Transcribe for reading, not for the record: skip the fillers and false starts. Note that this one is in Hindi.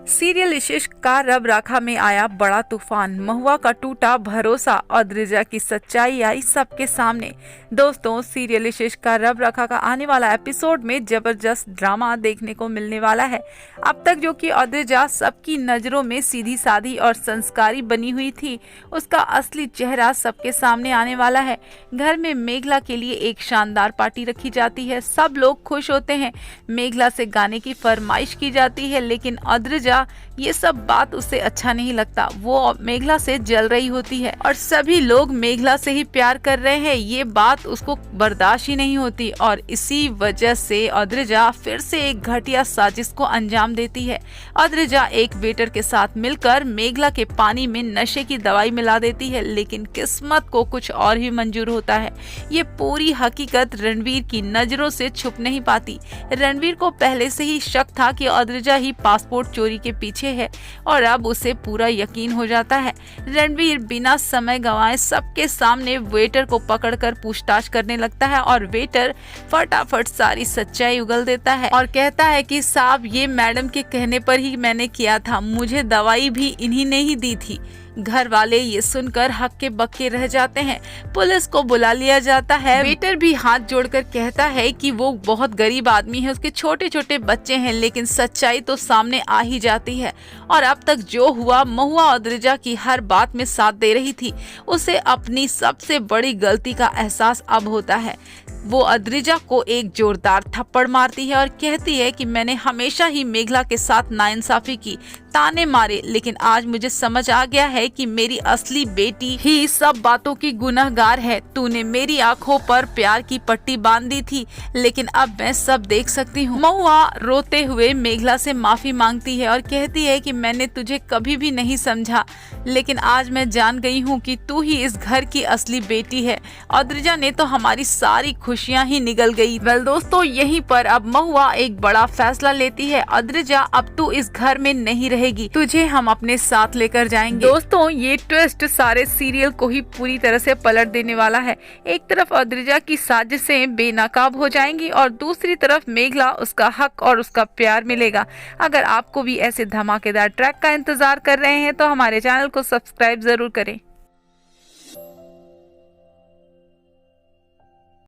सीरियल इश्क का रब राखा में आया बड़ा तूफान, महुआ का टूटा भरोसा, अद्रिजा की सच्चाई आई सबके सामने। दोस्तों, सीरियल इश्क का रब राखा का आने वाला एपिसोड में जबरदस्त ड्रामा देखने को मिलने वाला है। अब तक जो कि अद्रिजा सबकी नजरों में सीधी साधी और संस्कारी बनी हुई थी, उसका असली चेहरा सबके सामने आने वाला है। घर में मेघला के लिए एक शानदार पार्टी रखी जाती है, सब लोग खुश होते हैं। मेघला से गाने की फरमाइश की जाती है, लेकिन अद्रिजा ये सब बात उसे अच्छा नहीं लगता। वो मेघला से जल रही होती है और सभी लोग मेघला से ही प्यार कर रहे हैं, ये बात उसको बर्दाश्त ही नहीं होती। और इसी वजह से अद्रिजा फिर से एक घटिया साजिश को अंजाम देती है। अद्रिजा एक वेटर के साथ मिलकर मेघला के पानी में नशे की दवाई मिला देती है, लेकिन किस्मत को कुछ और ही मंजूर होता है। ये पूरी हकीकत रणवीर की नजरों से छुप नहीं पाती। रणवीर को पहले से ही शक था कि अद्रिजा ही पासपोर्ट चोरी के पीछे है और अब उसे पूरा यकीन हो जाता है। रणवीर बिना समय गंवाए सबके सामने वेटर को पकड़कर पूछताछ करने लगता है और वेटर फटाफट सारी सच्चाई उगल देता है और कहता है कि साहब, ये मैडम के कहने पर ही मैंने किया था, मुझे दवाई भी इन्हीं ने ही दी थी। घर वाले ये सुनकर हक्के बक्के रह जाते हैं। पुलिस को बुला लिया जाता है। वेटर भी हाथ जोड़कर कहता है कि वो बहुत गरीब आदमी है, उसके छोटे छोटे बच्चे हैं, लेकिन सच्चाई तो सामने आ ही जाती है। और अब तक जो हुआ, महुआ अद्रिजा की हर बात में साथ दे रही थी। उसे अपनी सबसे बड़ी गलती का एहसास अब होता है। वो अद्रिजा को एक जोरदार थप्पड़ मारती है और कहती है कि मैंने हमेशा ही मेघला के साथ नाइंसाफी की, ताने मारे, लेकिन आज मुझे समझ आ गया है कि मेरी असली बेटी ही सब बातों की गुनहगार है। तूने मेरी आंखों पर प्यार की पट्टी बांध दी थी, लेकिन अब मैं सब देख सकती हूँ। महुआ रोते हुए मेघला से माफी मांगती है और कहती है कि मैंने तुझे कभी भी नहीं समझा, लेकिन आज मैं जान गई हूँ कि तू ही इस घर की असली बेटी है। अद्रिजा ने तो हमारी सारी खुशियाँ ही निगल गई। वेल दोस्तों, यहीं पर अब महुआ एक बड़ा फैसला लेती है। अद्रिजा, अब तू इस घर में नहीं रहेगी, तुझे हम अपने साथ लेकर जाएंगे। दोस्तों, ये ट्विस्ट सारे सीरियल को ही पूरी तरह से पलट देने वाला है। एक तरफ अद्रिजा की साजिशें बेनकाब हो जाएंगी और दूसरी तरफ मेघला, उसका हक और उसका प्यार मिलेगा। अगर आपको भी ऐसे धमाकेदार ट्रैक का इंतजार कर रहे हैं तो हमारे चैनल को सब्सक्राइब जरूर करें।